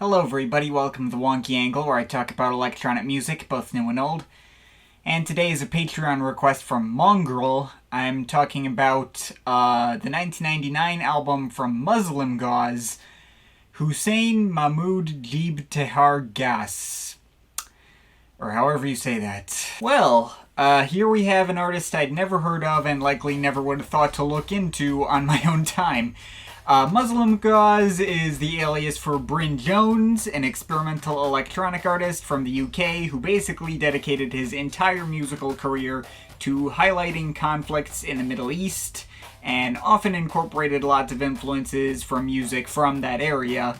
Hello everybody, welcome to the Wonky Angle, where I talk about electronic music, both new and old. And today is a Patreon request from Mongrel. I'm talking about the 1999 album from Muslimgauze, Hussein, Mahmood, Jeeb, Tehar, Gas. Or however you say that. Well, here we have an artist I'd never heard of and likely never would have thought to look into on my own time. Muslimgauze is the alias for Bryn Jones, an experimental electronic artist from the UK who basically dedicated his entire musical career to highlighting conflicts in the Middle East, and often incorporated lots of influences from music from that area,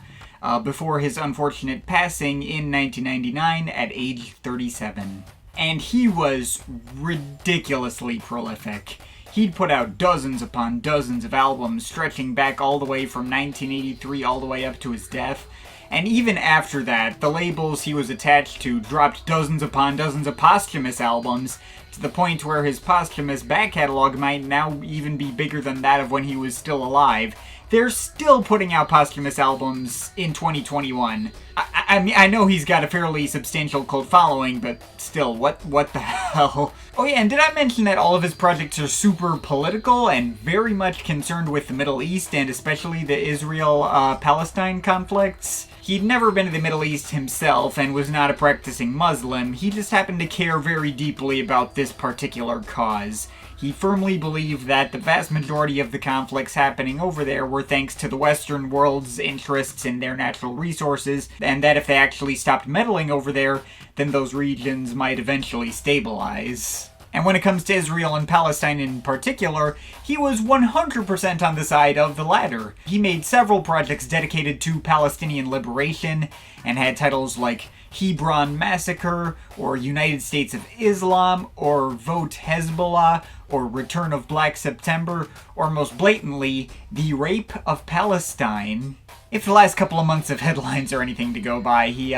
before his unfortunate passing in 1999 at age 37. And he was ridiculously prolific. He'd put out dozens upon dozens of albums, stretching back all the way from 1983 all the way up to his death. And even after that, the labels he was attached to dropped dozens upon dozens of posthumous albums, to the point where his posthumous back catalog might now even be bigger than that of when he was still alive. They're still putting out posthumous albums in 2021. I mean, I know he's got a fairly substantial cult following, but still, what the hell? Oh yeah, and did I mention that all of his projects are super political and very much concerned with the Middle East, and especially the Israel-Palestine conflicts? He'd never been to the Middle East himself and was not a practicing Muslim. He just happened to care very deeply about this particular cause. He firmly believed that the vast majority of the conflicts happening over there were thanks to the Western world's interests in their natural resources, and that if they actually stopped meddling over there, then those regions might eventually stabilize. And when it comes to Israel and Palestine in particular, he was 100% on the side of the latter. He made several projects dedicated to Palestinian liberation, and had titles like Hebron Massacre, or United States of Islam, or Vote Hezbollah, or Return of Black September, or most blatantly, The Rape of Palestine. If the last couple of months of headlines are anything to go by, he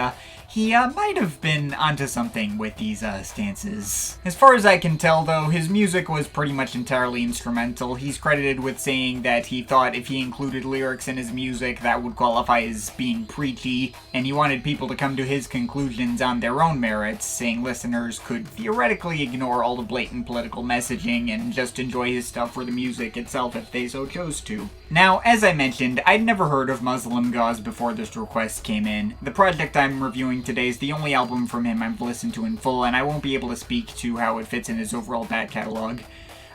might have been onto something with these stances. As far as I can tell, though, his music was pretty much entirely instrumental. He's credited with saying that he thought if he included lyrics in his music, that would qualify as being preachy, and he wanted people to come to his conclusions on their own merits, saying listeners could theoretically ignore all the blatant political messaging and just enjoy his stuff for the music itself if they so chose to. Now, as I mentioned, I'd never heard of Muslimgauze before this request came in. The project I'm reviewing today is the only album from him I've listened to in full, and I won't be able to speak to how it fits in his overall back catalog.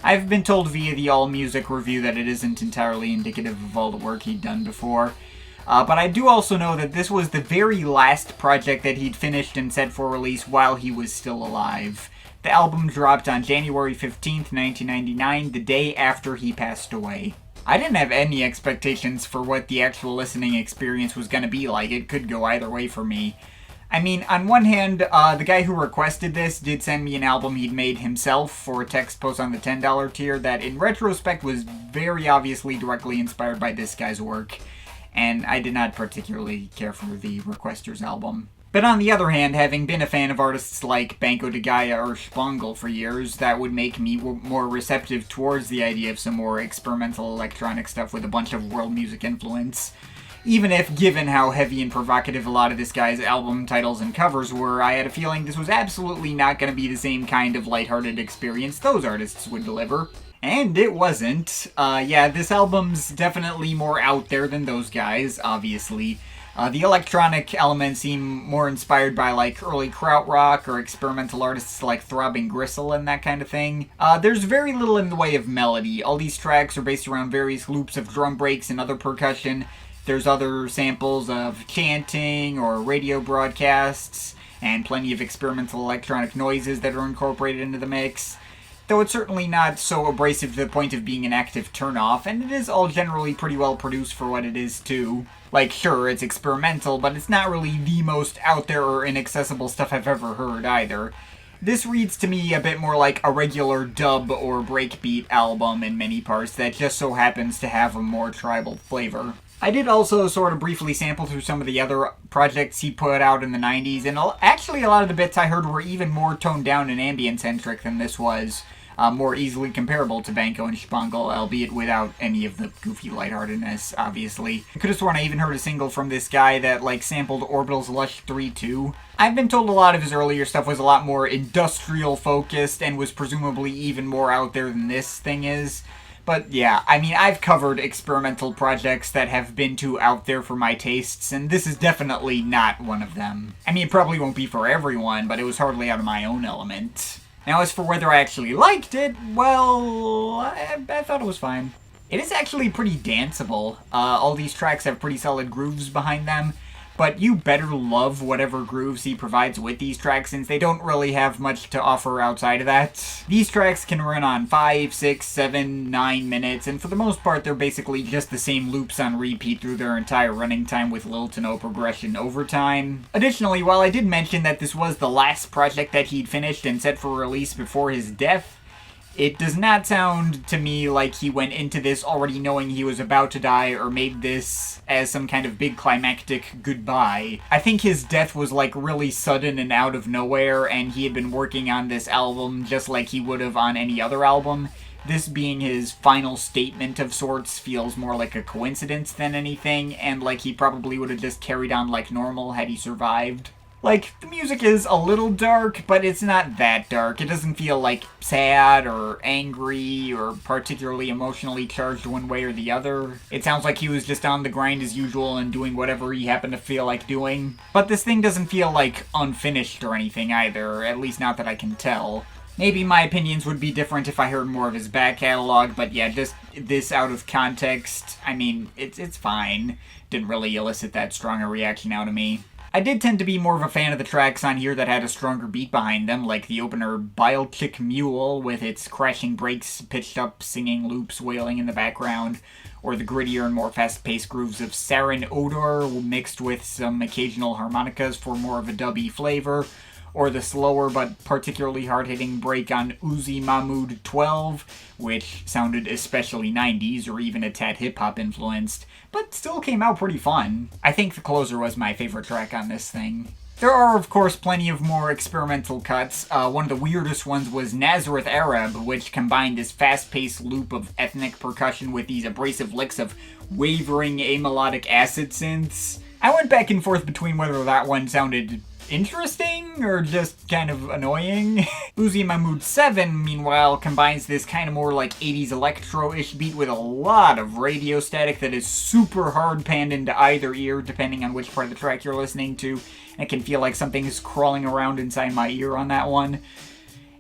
I've been told via the AllMusic review that it isn't entirely indicative of all the work he'd done before. But I do also know that this was the very last project that he'd finished and set for release while he was still alive. The album dropped on January 15th, 1999, the day after he passed away. I didn't have any expectations for what the actual listening experience was going to be like. It could go either way for me. I mean, on one hand, the guy who requested this did send me an album he'd made himself for a text post on the $10 tier that, in retrospect, was very obviously directly inspired by this guy's work, and I did not particularly care for the requester's album. But on the other hand, having been a fan of artists like Banco de Gaia or Spangel for years, that would make me more receptive towards the idea of some more experimental electronic stuff with a bunch of world music influence. Even if, given how heavy and provocative a lot of this guy's album titles and covers were, I had a feeling this was absolutely not going to be the same kind of lighthearted experience those artists would deliver. And it wasn't. Yeah, this album's definitely more out there than those guys, obviously. The electronic elements seem more inspired by, like, early krautrock or experimental artists like Throbbing Gristle and that kind of thing. There's very little in the way of melody. All these tracks are based around various loops of drum breaks and other percussion. There's other samples of chanting or radio broadcasts, and plenty of experimental electronic noises that are incorporated into the mix. Though it's certainly not so abrasive to the point of being an active turnoff, and it is all generally pretty well produced for what it is, too. Like, sure, it's experimental, but it's not really the most out there or inaccessible stuff I've ever heard, either. This reads to me a bit more like a regular dub or breakbeat album in many parts that just so happens to have a more tribal flavor. I did also sort of briefly sample through some of the other projects he put out in the 90s, and actually a lot of the bits I heard were even more toned down and ambient-centric than this was. more easily comparable to Banco and Spangle, albeit without any of the goofy lightheartedness, obviously. I could have sworn I even heard a single from this guy that, like, sampled Orbital's Lush 3 too. I've been told a lot of his earlier stuff was a lot more industrial-focused and was presumably even more out there than this thing is. But yeah, I mean, I've covered experimental projects that have been too out there for my tastes, and this is definitely not one of them. I mean, it probably won't be for everyone, but it was hardly out of my own element. Now, as for whether I actually liked it, well, I thought it was fine. It is actually pretty danceable. All these tracks have pretty solid grooves behind them, but you better love whatever grooves he provides with these tracks, since they don't really have much to offer outside of that. These tracks can run on 5, 6, 7, 9 minutes, and for the most part they're basically just the same loops on repeat through their entire running time with little to no progression over time. Additionally, while I did mention that this was the last project that he'd finished and set for release before his death, it does not sound to me like he went into this already knowing he was about to die or made this as some kind of big climactic goodbye. I think his death was like really sudden and out of nowhere, and he had been working on this album just like he would have on any other album. This being his final statement of sorts feels more like a coincidence than anything, and like he probably would have just carried on like normal had he survived. Like, the music is a little dark, but it's not that dark. It doesn't feel, like, sad or angry or particularly emotionally charged one way or the other. It sounds like he was just on the grind as usual and doing whatever he happened to feel like doing. But this thing doesn't feel, like, unfinished or anything either, at least not that I can tell. Maybe my opinions would be different if I heard more of his back catalog, but yeah, just this out of context, I mean, it's fine. Didn't really elicit that strong a reaction out of me. I did tend to be more of a fan of the tracks on here that had a stronger beat behind them, like the opener Bilechik Mule with its crashing breaks, pitched up singing loops wailing in the background, or the grittier and more fast-paced grooves of Sarin Odour mixed with some occasional harmonicas for more of a dubby flavor, or the slower but particularly hard-hitting break on Mahmood 12, which sounded especially 90s or even a tad hip-hop influenced, but still came out pretty fun. I think the closer was my favorite track on this thing. There are, of course, plenty of more experimental cuts. One of the weirdest ones was Nazareth Arab, which combined this fast-paced loop of ethnic percussion with these abrasive licks of wavering amelodic acid synths. I went back and forth between whether that one sounded interesting or just kind of annoying. Mahmood 7, meanwhile, combines this kind of more like 80s electro-ish beat with a lot of radio static that is super hard panned into either ear depending on which part of the track you're listening to. And it can feel like something is crawling around inside my ear on that one.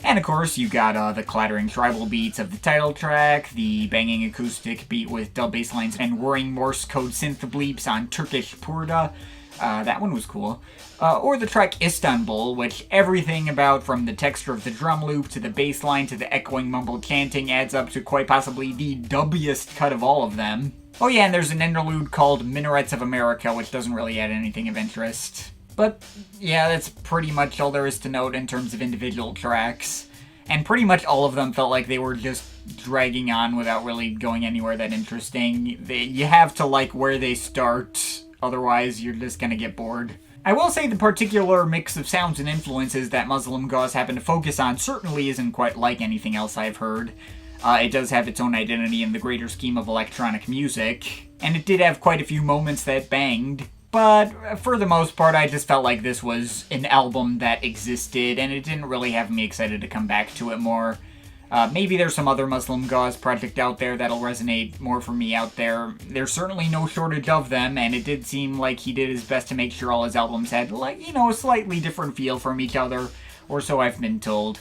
And of course, you got the clattering tribal beats of the title track, the banging acoustic beat with dub bass lines and whirring Morse code synth bleeps on Turkish Purdah. That one was cool. Or the track Istanbul, which everything about from the texture of the drum loop to the bass line to the echoing mumble chanting adds up to quite possibly the dubbiest cut of all of them. Oh yeah, and there's an interlude called Minarets of America, which doesn't really add anything of interest. But yeah, that's pretty much all there is to note in terms of individual tracks. And pretty much all of them felt like they were just dragging on without really going anywhere that interesting. You have to like where they start, otherwise you're just gonna get bored. I will say the particular mix of sounds and influences that Muslimgauze happen to focus on certainly isn't quite like anything else I've heard. It does have its own identity in the greater scheme of electronic music, and it did have quite a few moments that banged, but for the most part I just felt like this was an album that existed, and it didn't really have me excited to come back to it more. Maybe there's some other Muslimgauze project out there that'll resonate more for me out there. There's certainly no shortage of them, and it did seem like he did his best to make sure all his albums had, like, you know, a slightly different feel from each other, or so I've been told.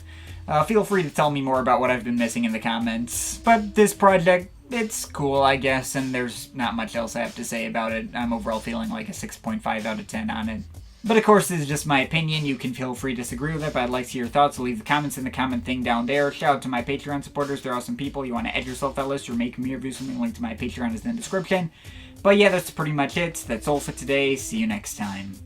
Feel free to tell me more about what I've been missing in the comments. But this project, it's cool, I guess, and there's not much else I have to say about it. I'm overall feeling like a 6.5 out of 10 on it. But of course, this is just my opinion. You can feel free to disagree with it, but I'd like to hear your thoughts, so leave the comments in the comment thing down there. Shout out to my Patreon supporters. They're awesome people. You want to add yourself to that list or make me review something, link to my Patreon is in the description. But yeah, that's pretty much it. That's all for today. See you next time.